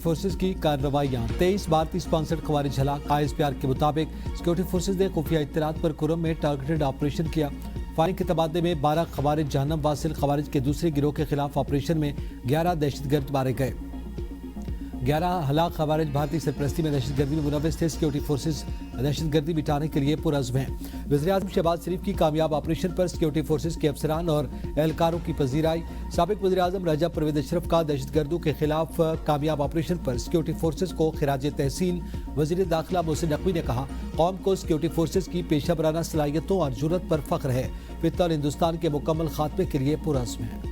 Forces की कार्रवाइयां। 23 भारतीय sponsored खवारिज हलाक। ISPR के मुताबिक सिक्योरिटी फोर्सेज ने खुफिया इत्तलात पर कुरम में टारगेटेड ऑपरेशन किया। फायरिंग के तबादले में 12 खवारिज जहन्नम वासिल खवारिज के दूसरे गिरोह के खिलाफ ऑपरेशन में 11 दहशतगर्द मारे गए। 11 हलाक खवारिज भारतीय सरपरस्ती में दहशतगर्दी में मुलव्वस थे। सिक्योरिटी फोर्सेज दहशतगर्दी मिटाने के लिए पुरअज़्म हैं। वज़ीर-ए-आज़म शहबाज शरीफ की कामयाब ऑपरेशन पर सिक्योरिटी फोर्सेज के अफसरान और एहलकारों की पजीराई। साबिक वज़ीर-ए-आज़म राजा परवेज अशरफ का दहशतगर्दों के खिलाफ कामयाब ऑपरेशन पर सिक्योरिटी फोर्सेज को खिराज तहसीन। वज़ीर दाखिला मोहसिन नकवी ने कहा, कौम को सिक्योरिटी फोर्सेज की पेशा वराना सलाहियतों और जुर्रत पर फख्र है। फितना और हिंदुस्तान के मुकम्मल खात्मे के लिए पुरअज़्म है।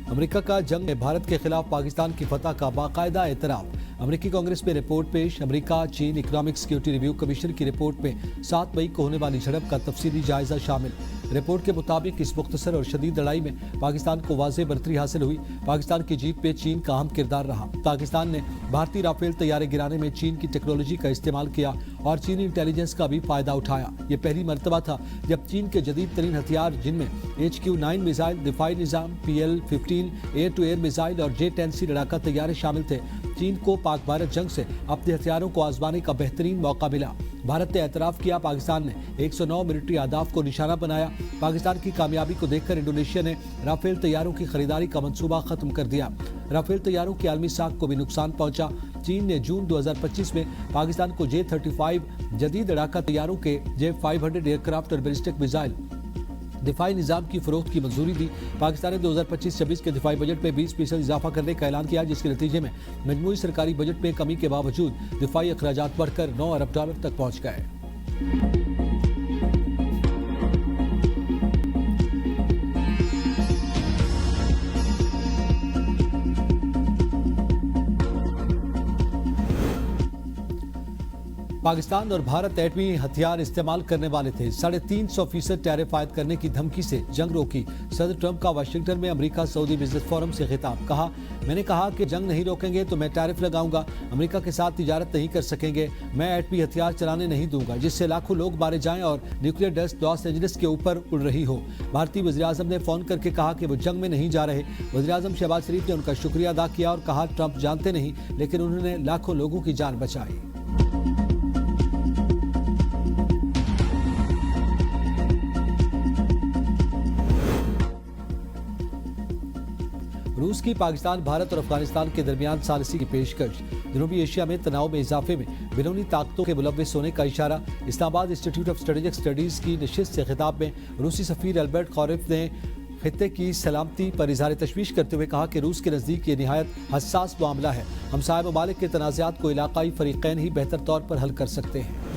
अमेरिका का जंग में भारत के खिलाफ पाकिस्तान की फतह का बाकायदा एतराफ। अमेरिकी कांग्रेस में रिपोर्ट पेश। अमेरिका चीन इकोनॉमिक सिक्योरिटी रिव्यू कमीशन की रिपोर्ट में 7 मई को होने वाली झड़प का तफसीली जायजा शामिल। रिपोर्ट के मुताबिक इस मुख्तसर और शदीद लड़ाई में पाकिस्तान को वाज़ेह बढ़तरी हासिल हुई। पाकिस्तान की जीत पे चीन का अहम किरदार रहा। पाकिस्तान ने भारतीय राफेल तैयारे गिराने में चीन की टेक्नोलॉजी का इस्तेमाल किया और चीनी इंटेलिजेंस का भी फायदा उठाया। ये पहली मरतबा था जब चीन के जदीद तरीन हथियार, जिनमें HQ-9 मिसाइल, दिफाई निज़ाम, PL-15 air to air missile और J-10C लड़ाका तैयारे शामिल थे। चीन को पाक भारत जंग से अपने हथियारों को आजमाने का बेहतरीन मौका मिला। भारत ने एतराफ़ किया, पाकिस्तान ने 109 मिलिट्री अहदाफ को निशाना बनाया। पाकिस्तान की कामयाबी को देखकर इंडोनेशिया ने राफेल तैयारों की खरीदारी का मंसूबा खत्म कर दिया। राफेल तैयारों की आलमी साख को भी नुकसान पहुंचा। चीन ने जून 2025 में पाकिस्तान को J-35 जदीद लड़ाका तैयारों के J-500 एयरक्राफ्ट और बैलिस्टिक मिसाइल दिफाई निज़ाम की फरोख्त की मंजूरी दी। पाकिस्तान ने 2025-26 के दिफाई बजट में 20% इजाफा करने का ऐलान किया, जिसके नतीजे में मजमूई सरकारी बजट में कमी के बावजूद दिफाई अखराजात बढ़कर $9 अरब तक पहुँच गए। पाकिस्तान और भारत एटमी हथियार इस्तेमाल करने वाले थे। 350% टैरिफ आयद करने की धमकी से जंग रोकी। सदर ट्रंप का वाशिंगटन में अमेरिका सऊदी बिजनेस फोरम से खिताब। कहा, मैंने कहा कि जंग नहीं रोकेंगे तो मैं टैरिफ लगाऊंगा। अमेरिका के साथ तिजारत नहीं कर सकेंगे। मैं एटमी हथियार चलाने नहीं दूंगा जिससे लाखों लोग मारे जाएं और न्यूक्लियर डस्ट लॉस एंजलिस के ऊपर उड़ रही हो। भारतीय वज़ीर-ए-आज़म ने फोन करके कहा कि वो जंग में नहीं जा रहे। वज़ीर-ए-आज़म शहबाज शरीफ ने उनका शुक्रिया अदा किया और कहा, ट्रंप जानते नहीं लेकिन उन्होंने लाखों लोगों की जान बचाई। रूस की पाकिस्तान, भारत और अफगानिस्तान के दरमियान सालिसी की पेशकश। जनूबी एशिया में तनाव में इजाफे में बैरूनी ताकतों के मुलव्वस होने का इशारा। Islamabad institute of strategic studies की नशिस्त से खिताब में रूसी सफीर अल्बर्ट खौरिफ ने खित्ते की सलामती पर इज़हार तशवीश करते हुए कहा कि रूस के नज़दीक ये निहायत हसास मामला है। हमसाया ममालिक के तनाज़ात को इलाकाई फरीक़ैन ही बेहतर तौर पर हल कर सकते हैं।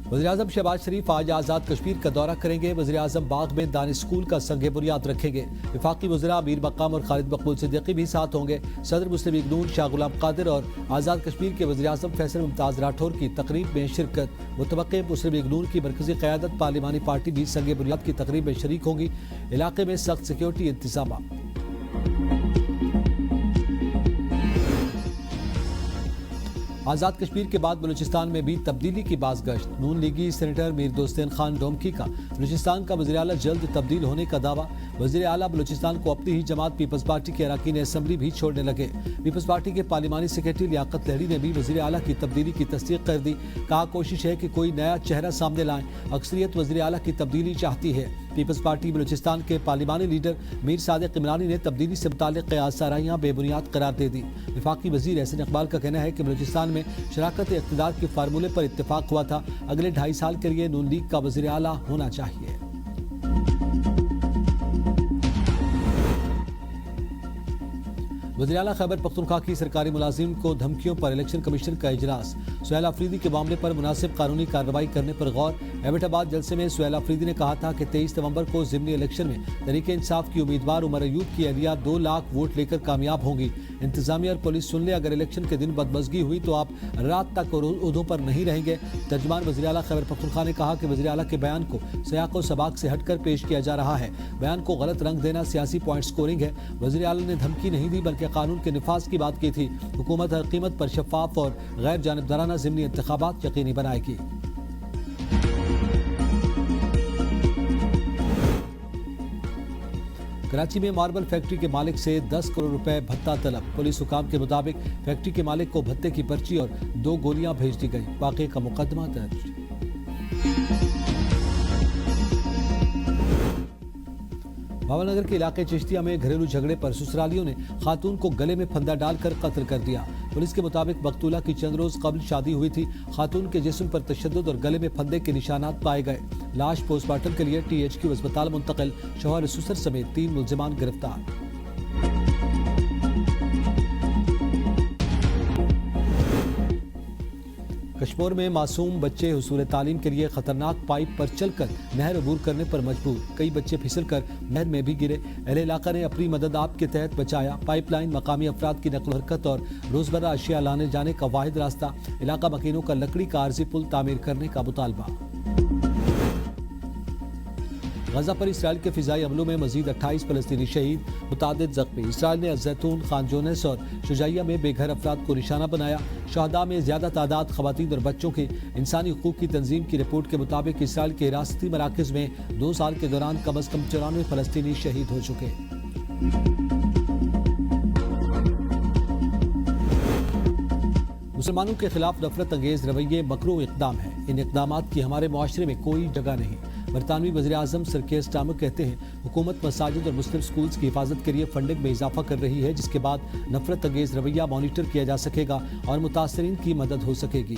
वज़ीर-ए-आज़म शहबाज शरीफ आज आज़ाद कश्मीर का दौरा करेंगे। वज़ीर-ए-आज़म बाग में दानिश स्कूल का संग बुनियाद रखेंगे। वफाकी वज़ीरा अमीर मकाम और खालिद मकबूल सिद्दीकी भी साथ होंगे। सदर मुस्लिम लीग नून शाह गुलाम कादिर और आज़ाद कश्मीर के वज़ीर-ए-आज़म फैसल मुमताज़ राठौर की तकरीब में शिरकत। मुतवक्के मुस्लिम लीग नून की मरकज़ी क़यादत पार्लिमानी पार्टी भी संग बुनियाद की तकरीब में शरीक होंगी। इलाके में सख्त सिक्योरिटी इंतज़ाम। आज़ाद कश्मीर के बाद बलूचिस्तान में भी तब्दीली की बाज़गश्त। नून लीगी सेनेटर मीर दोस्तान खान डोमकी का बलूचिस्तान का वज़ीर आला जल्द तब्दील होने का दावा। वज़ीर आला बलूचिस्तान को अपनी ही जमात पीपल्स पार्टी के अरकान असम्बली भी छोड़ने लगे। पीपल्स पार्टी के पार्लिमानी सेक्रेटरी लियाकत लहरी ने भी वज़ीर आला की तब्दीली की तस्दीक कर दी। कहा, कोशिश है कि कोई नया चेहरा सामने लाएं। अक्सरियत वज़ीर आला की तब्दीली चाहती है। पीपल्स पार्टी बलूचिस्तान के पार्लिमानी लीडर मीर सादिक इमरानी ने तब्दीली से मुताल्लिक़ क़यास आराइयाँ बेबुनियाद करार दे दी। वफाकी वज़ीर एहसन इकबाल का कहना है कि बलूचिस्तान में शराकत इक़्तिदार के फार्मूले पर इत्तेफाक हुआ था। अगले 2.5 साल के लिए नून लीग का वज़ीर आला होना चाहिए। वज़ीर आला खैबर पख्तूनख्वा की सरकारी मुलाजिम को धमकियों पर इलेक्शन कमीशन का इजलास। सुहेल आफरीदी के मामले पर मुनासिब कानूनी कार्रवाई करने पर गौर। एबटाबाद जलसे में सुहेल आफरीदी ने कहा था कि 23 नवंबर को ज़िमनी इलेक्शन में तहरीक इंसाफ की उम्मीदवार उमर अयूब की अहलिया 2 लाख वोट लेकर कामयाब होंगी। इंतजामिया और पुलिस सुन ले, अगर इलेक्शन के दिन बदमज़गी हुई तो आप रात तक उहदों पर नहीं रहेंगे। तर्जमान वज़ीर आला खैबर पख्तूनख्वा ने कहा कि वज़ीर आला के बयान को सियाक़ो सबाक से हटकर पेश किया जा रहा है। बयान को गलत रंग देना सियासी पॉइंट स्कोरिंग है। वज़ीर आला ने धमकी नहीं दी बल्कि कानून के निफाज की बात की थी। हुकूमत हर कीमत पर शफाफ और गैर जानिबदाराना ज़िमनी इंतखाबात यकीनी बनाएगी। कराची में मार्बल फैक्ट्री के मालिक से 10 करोड़ रुपए भत्ता तलब। पुलिस हुकाम के मुताबिक फैक्ट्री के मालिक को भत्ते की पर्ची और 2 गोलियां भेज दी गई। वाक़े का मुकदमा दर्ज। भावनगर के इलाके चिश्तिया में घरेलू झगड़े पर ससुरालियों ने खातून को गले में फंदा डालकर कत्ल कर दिया। पुलिस के मुताबिक मकतूला की चंद रोज कबल शादी हुई थी। खातून के जिस्म पर तशद्दुद और गले में फंदे के निशानात पाए गए। लाश पोस्टमार्टम के लिए THQ अस्पताल मुंतकिल। शौहर ससुर समेत 3 मुल्जिमान गिरफ्तार। कश्मीर में मासूम बच्चे हुसूल तालीम के लिए खतरनाक पाइप पर चलकर नहर अबूर करने पर मजबूर। कई बच्चे फिसलकर नहर में भी गिरे। अहले इलाका ने अपनी मदद आप के तहत बचाया। पाइपलाइन मकामी अफराद की नकल हरकत और रोजमर्रा अशिया लाने जाने का वाहिद रास्ता। इलाका मकीनों का लकड़ी का आर्जी पुल तामीर करने का मुतालबा। गजा पर इसराइल के फिजाई हमलों में मजीद 28 फलस्तीनी शहीद, मुतादिद जख्मी। इसराइल ने जैतून, खान यूनिस और शुजाइया में बेघर अफराद को निशाना बनाया। शहदा में ज्यादा तादाद खवातीन और बच्चों के। इंसानी हुकूक की तंजीम की रिपोर्ट के मुताबिक इसराइल के हिरासती मराकज में 2 साल के दौरान कम अज कम 94 फलस्तीनी शहीद हो चुके। मुसलमानों के खिलाफ नफरत अंगेज रवैये मकरूह इकदाम है। इन इकदामात की हमारे मुआशरे में कोई जगह नहीं। बरतानवी वज़ीर आज़म सर केयर स्टार्मर कहते हैं, हुकूमत मसाजिद और मुस्लिम स्कूल्स की हिफाजत के लिए फंडिंग में इजाफा कर रही है, जिसके बाद नफरत अंगेज रवैया मॉनिटर किया जा सकेगा और मुतासरीन की मदद हो सकेगी।